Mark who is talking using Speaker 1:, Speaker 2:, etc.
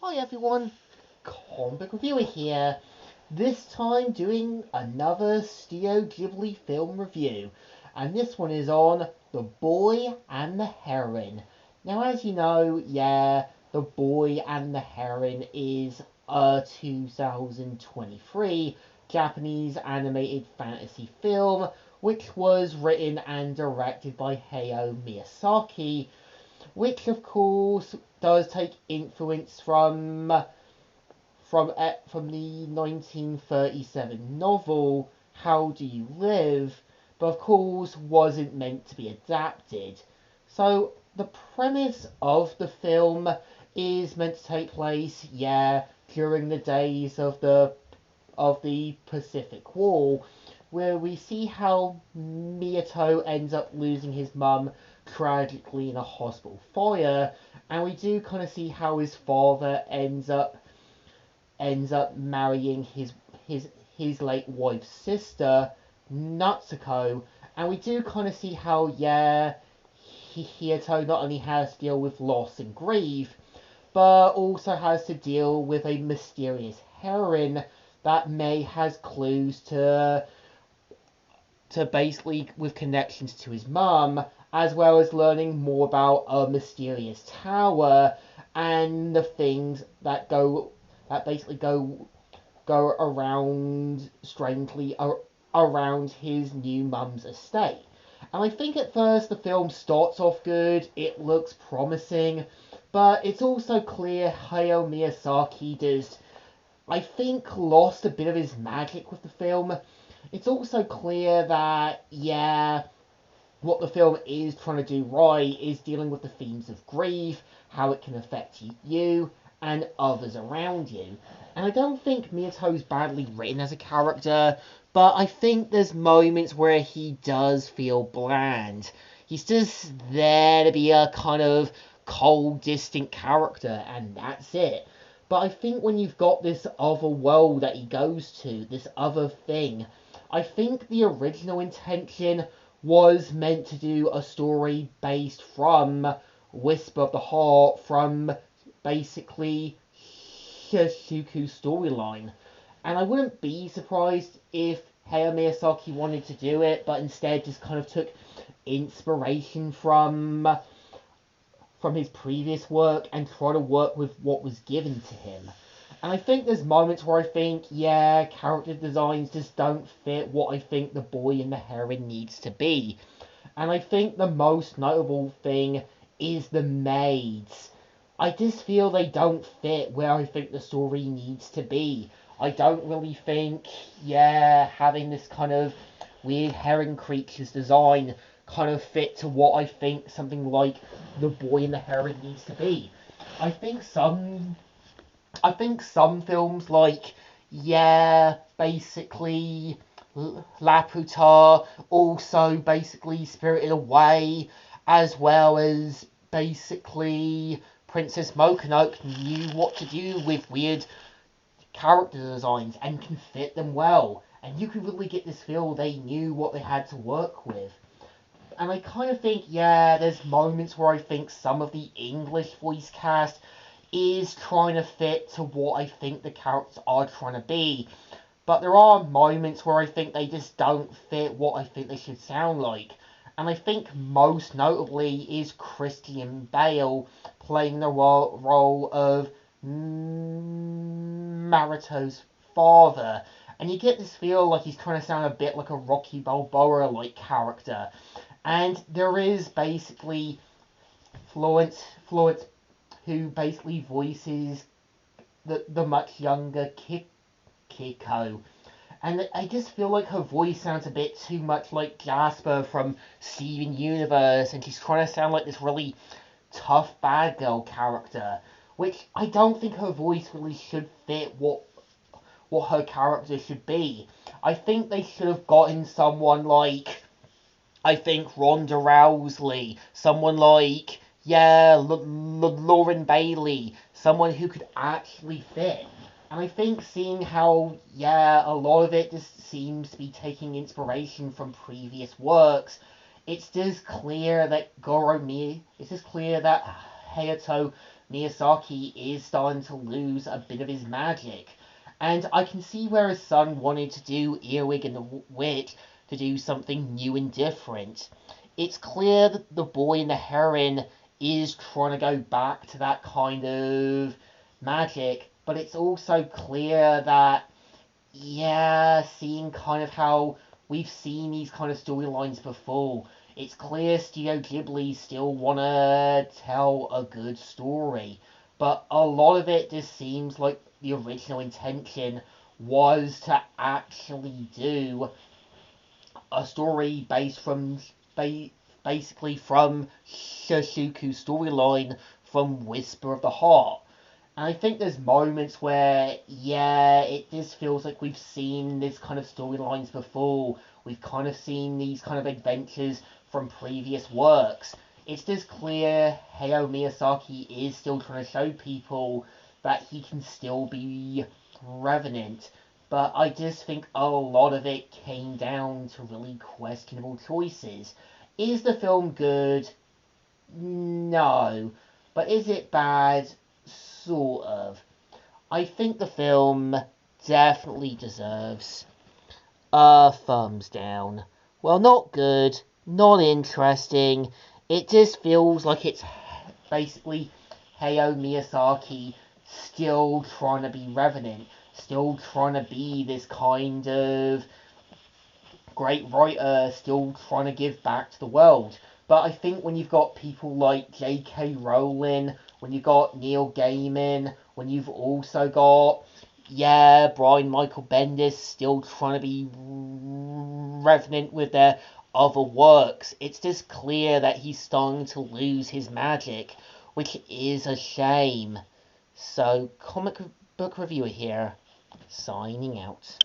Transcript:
Speaker 1: Hi everyone, Comic Reviewer here. This time doing another Studio Ghibli film review. And this one is on The Boy and the Heron. Now as you know, The Boy and the Heron is a 2023 Japanese animated fantasy film which was written and directed by Hayao Miyazaki, which of course does take influence from the 1937 novel How Do You Live, but of course wasn't meant to be adapted. So the premise of the film is meant to take place, during the days of the Pacific War, where we see how Miyato ends up losing his mum tragically in a hospital fire, and we do kind of see how his father ends up marrying his late wife's sister, Natsuko, and we do kind of see how Hiyato not only has to deal with loss and grief, but also has to deal with a mysterious heroine that May has clues to basically with connections to his mum, as well as learning more about a mysterious tower and the things that basically go around strangely around his new mum's estate. And I think at first the film starts off good, it looks promising, but it's also clear Hayao Miyazaki does, I think, lost a bit of his magic with the film. It's also clear that, what the film is trying to do right is dealing with the themes of grief, how it can affect you and others around you. And I don't think Miyato's badly written as a character, but I think there's moments where he does feel bland. He's just there to be a kind of cold, distant character, and that's it. But I think when you've got this other world that he goes to, this other thing, I think the original intention was meant to do a story based from Whisper of the Heart, from basically Shuku's storyline. And I wouldn't be surprised if Hayao Miyazaki wanted to do it, but instead just kind of took inspiration from his previous work and try to work with what was given to him. And I think there's moments where I think, character designs just don't fit what I think the boy and the heroine needs to be. And I think the most notable thing is the maids. I just feel they don't fit where I think the story needs to be. I don't really think, having this kind of weird heron creatures design kind of fit to what I think something like The Boy and the Heron needs to be. I think some films like, basically Laputa, also basically Spirited Away, as well as basically Princess Mononoke knew what to do with weird character designs and can fit them well. And you can really get this feel they knew what they had to work with. And I kind of think, there's moments where I think some of the English voice cast is trying to fit to what I think the characters are trying to be. But there are moments where I think they just don't fit what I think they should sound like. And I think most notably is Christian Bale playing the role of Marito's father. And you get this feel like he's trying to sound a bit like a Rocky Balboa-like character. And there is basically Florence who basically voices the much younger Kiko. And I just feel like her voice sounds a bit too much like Jasper from Steven Universe, and she's trying to sound like this really tough bad girl character, which I don't think her voice really should fit what her character should be. I think they should have gotten someone like, I think, Ronda Rousey, someone like, Lauren Bailey, someone who could actually fit. And I think seeing how, a lot of it just seems to be taking inspiration from previous works, it's just clear that Hayato Miyazaki is starting to lose a bit of his magic. And I can see where his son wanted to do Earwig and the Witch to do something new and different. It's clear that The Boy and the Heron is trying to go back to that kind of magic, but it's also clear that, yeah, seeing kind of how we've seen these kind of storylines before, it's clear Studio Ghibli still want to tell a good story, but a lot of it just seems like the original intention was to actually do a story based from basically from Shoshuku's storyline from Whisper of the Heart. And I think there's moments where, yeah, it just feels like we've seen this kind of storylines before. We've kind of seen these kind of adventures from previous works. It's just clear Hayao Miyazaki is still trying to show people that he can still be Revenant. But I just think a lot of it came down to really questionable choices. Is the film good? No. But is it bad? Sort of. I think the film definitely deserves a thumbs down. Well, not good, not interesting. It just feels like it's basically Hayao Miyazaki still trying to be Revenant, still trying to be this kind of great writer, still trying to give back to the world. But I think when you've got people like J.K. Rowling, when you've got Neil Gaiman, when you've also got, yeah, Brian Michael Bendis still trying to be revenant with their other works, it's just clear that he's starting to lose his magic, which is a shame. So, comic book reviewer here, signing out.